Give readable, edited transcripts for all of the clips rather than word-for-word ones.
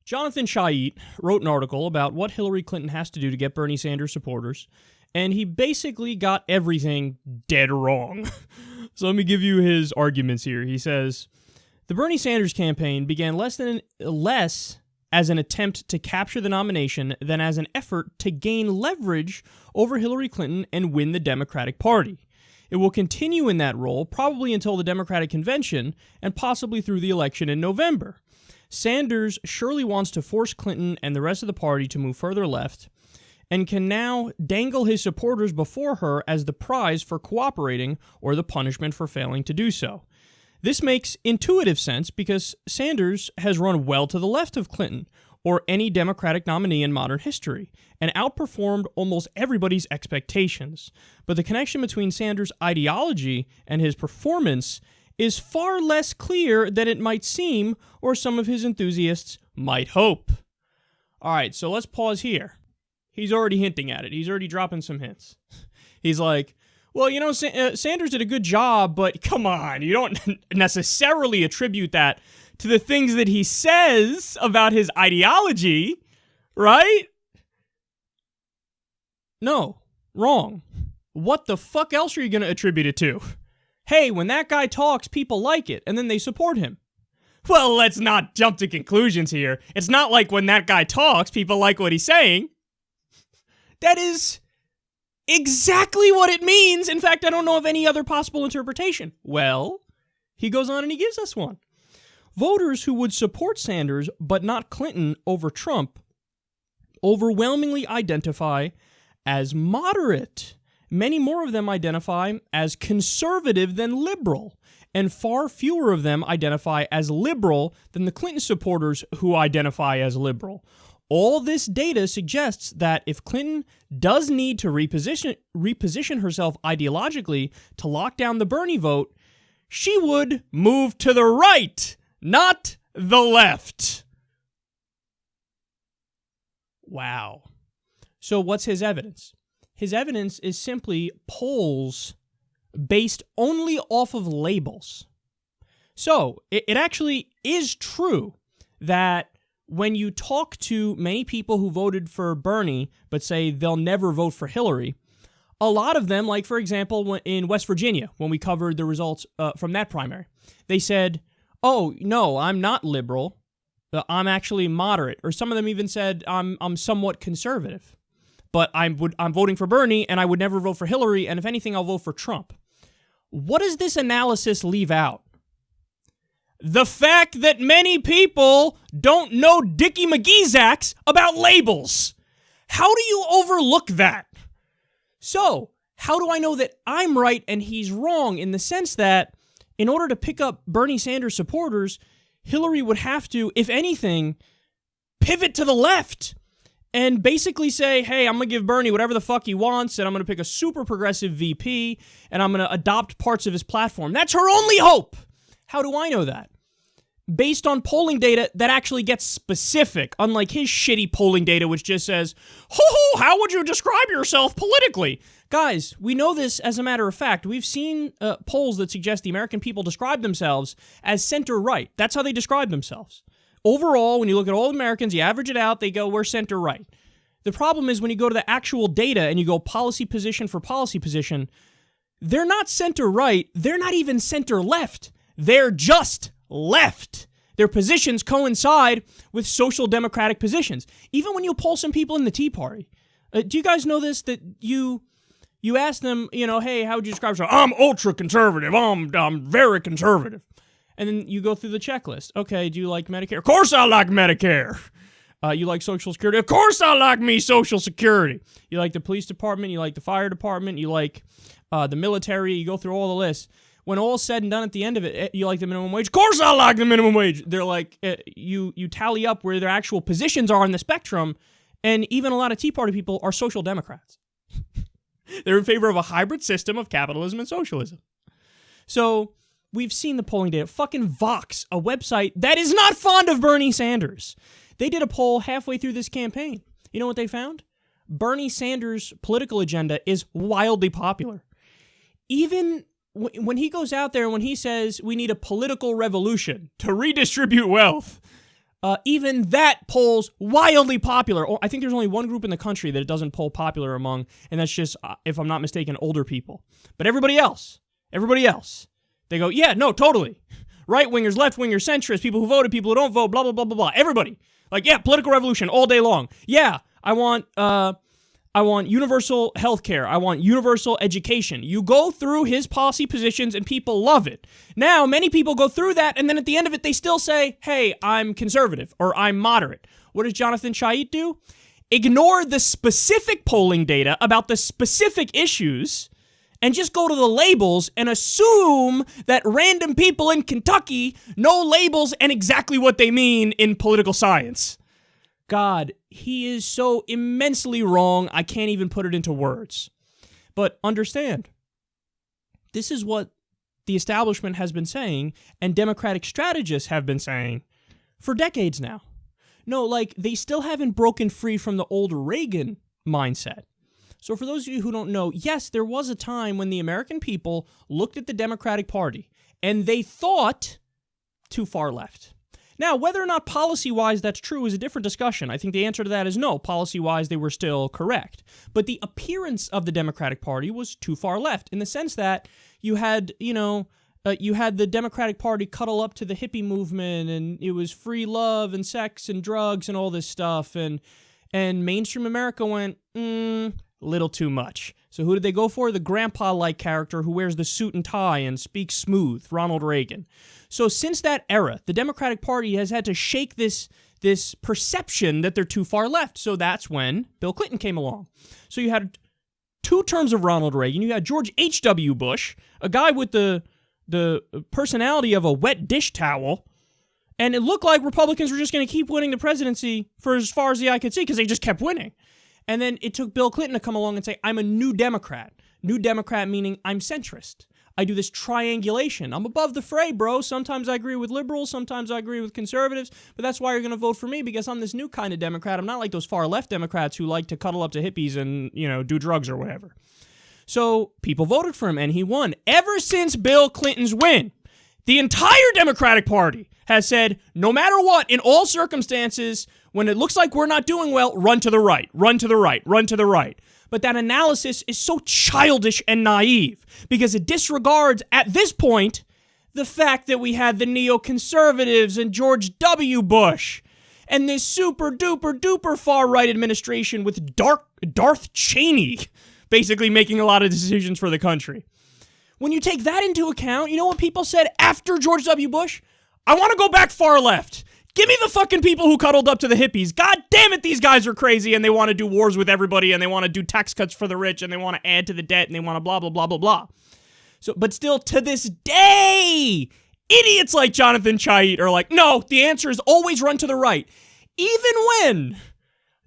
Jonathan Chait wrote an article about what Hillary Clinton has to do to get Bernie Sanders supporters, and he basically got everything dead wrong. So let me give you his arguments here. He says, the Bernie Sanders campaign began less as an attempt to capture the nomination than as an effort to gain leverage over Hillary Clinton and win the Democratic Party. It will continue in that role probably until the Democratic Convention and possibly through the election in November. Sanders surely wants to force Clinton and the rest of the party to move further left and can now dangle his supporters before her as the prize for cooperating or the punishment for failing to do so. This makes intuitive sense because Sanders has run well to the left of Clinton or any Democratic nominee in modern history and outperformed almost everybody's expectations. But the connection between Sanders' ideology and his performance is far less clear than it might seem or some of his enthusiasts might hope. All right, so let's pause here. He's already hinting at it. He's already dropping some hints. He's like, well, you know, Sanders did a good job, but come on, you don't necessarily attribute that to the things that he says about his ideology, right? No, wrong. What the fuck else are you going to attribute it to? Hey, when that guy talks, people like it, and then they support him. Well, let's not jump to conclusions here. It's not like when that guy talks, people like what he's saying. That is exactly what it means. In fact, I don't know of any other possible interpretation. Well, he goes on and he gives us one. Voters who would support Sanders but not Clinton over Trump overwhelmingly identify as moderate. Many more of them identify as conservative than liberal, and far fewer of them identify as liberal than the Clinton supporters who identify as liberal. All this data suggests that if Clinton does need to reposition herself ideologically to lock down the Bernie vote, she would move to the right, not the left. Wow. So what's his evidence? His evidence is simply polls based only off of labels. So it actually is true that when you talk to many people who voted for Bernie but say they'll never vote for Hillary, a lot of them, like for example in West Virginia, when we covered the results from that primary, they said, oh, no, I'm not liberal, I'm actually moderate. Or some of them even said I'm somewhat conservative. But I'm voting for Bernie, and I would never vote for Hillary, and if anything, I'll vote for Trump. What does this analysis leave out? The fact that many people don't know Dickie McGeezax about labels. How do you overlook that? So, how do I know that I'm right and he's wrong in the sense that in order to pick up Bernie Sanders supporters, Hillary would have to, if anything, pivot to the left and basically say, hey, I'm going to give Bernie whatever the fuck he wants, and I'm going to pick a super progressive VP, and I'm going to adopt parts of his platform. That's her only hope. How do I know that? Based on polling data that actually gets specific, unlike his shitty polling data, which just says, ho, how would you describe yourself politically? Guys, we know this as a matter of fact. We've seen polls that suggest the American people describe themselves as center-right. That's how they describe themselves. Overall, when you look at all Americans, you average it out, they go, we're center-right. The problem is when you go to the actual data and you go policy position for policy position, they're not center-right, they're not even center-left. They're just left. Their positions coincide with social democratic positions. Even when you poll some people in the Tea Party, do you guys know this? That you ask them, hey, how would you describe yourself? I'm ultra-conservative, I'm very conservative. And then you go through the checklist. Okay, do you like Medicare? Of course I like Medicare. You like Social Security? Of course I like me Social Security. You like the police department? You like the fire department? You like the military? You go through all the lists. When all's said and done at the end of it, you like the minimum wage? Of course I like the minimum wage. They're like, you tally up where their actual positions are on the spectrum, and even a lot of Tea Party people are social democrats. They're in favor of a hybrid system of capitalism and socialism. So we've seen the polling data. Fucking Vox, a website that is not fond of Bernie Sanders. They did a poll halfway through this campaign. You know what they found? Bernie Sanders' political agenda is wildly popular. Even when he goes out there and when he says we need a political revolution to redistribute wealth, even that polls wildly popular. I think there's only one group in the country that it doesn't poll popular among, and that's just, if I'm not mistaken, older people. But everybody else, they go, yeah, no, totally. Right-wingers, left-wingers, centrists, people who voted, people who don't vote, blah, blah, blah, blah, blah. Everybody. Like, yeah, political revolution all day long. Yeah, I want universal health care. I want universal education. You go through his policy positions and people love it. Now, many people go through that, and then at the end of it, they still say, hey, I'm conservative or I'm moderate. What does Jonathan Chait do? Ignore the specific polling data about the specific issues and just go to the labels and assume that random people in Kentucky know labels and exactly what they mean in political science. God, he is so immensely wrong, I can't even put it into words. But understand, this is what the establishment has been saying and Democratic strategists have been saying for decades now. No, like, they still haven't broken free from the old Reagan mindset. So for those of you who don't know, yes, there was a time when the American people looked at the Democratic Party and they thought too far left. Now, whether or not policy-wise that's true is a different discussion. I think the answer to that is no. Policy-wise, they were still correct. But the appearance of the Democratic Party was too far left in the sense that you had, you had the Democratic Party cuddle up to the hippie movement, and it was free love and sex and drugs and all this stuff, and mainstream America went, little too much. So who did they go for? The grandpa-like character who wears the suit and tie and speaks smooth, Ronald Reagan. So since that era, the Democratic Party has had to shake this perception that they're too far left. So that's when Bill Clinton came along. So you had 2 terms of Ronald Reagan. You had George H.W. Bush, a guy with the personality of a wet dish towel, and it looked like Republicans were just going to keep winning the presidency for as far as the eye could see because they just kept winning. And then it took Bill Clinton to come along and say, I'm a new Democrat. New Democrat meaning I'm centrist. I do this triangulation. I'm above the fray, bro. Sometimes I agree with liberals. Sometimes I agree with conservatives. But that's why you're going to vote for me, because I'm this new kind of Democrat. I'm not like those far left Democrats who like to cuddle up to hippies and, do drugs or whatever. So people voted for him and he won. Ever since Bill Clinton's win, the entire Democratic Party has said, no matter what, in all circumstances, when it looks like we're not doing well, run to the right, run to the right, run to the right. But that analysis is so childish and naive because it disregards, at this point, the fact that we had the neoconservatives and George W. Bush and this super duper duper far right administration with Darth Cheney basically making a lot of decisions for the country. When you take that into account, you know what people said after George W. Bush? I want to go back far left. Give me the fucking people who cuddled up to the hippies. God damn it, these guys are crazy and they want to do wars with everybody and they want to do tax cuts for the rich and they want to add to the debt and they want to blah, blah, blah, blah, blah. So, but still, to this day, idiots like Jonathan Chait are like, no, the answer is always run to the right. Even when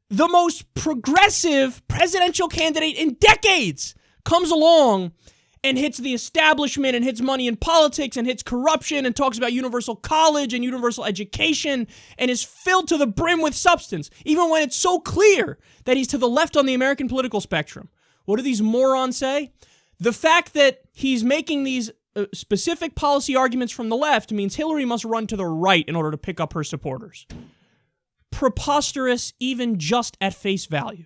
the most progressive presidential candidate in decades comes along and hits the establishment and hits money in politics and hits corruption and talks about universal college and universal education and is filled to the brim with substance, even when it's so clear that he's to the left on the American political spectrum. What do these morons say? The fact that he's making these specific policy arguments from the left means Hillary must run to the right in order to pick up her supporters. Preposterous even just at face value.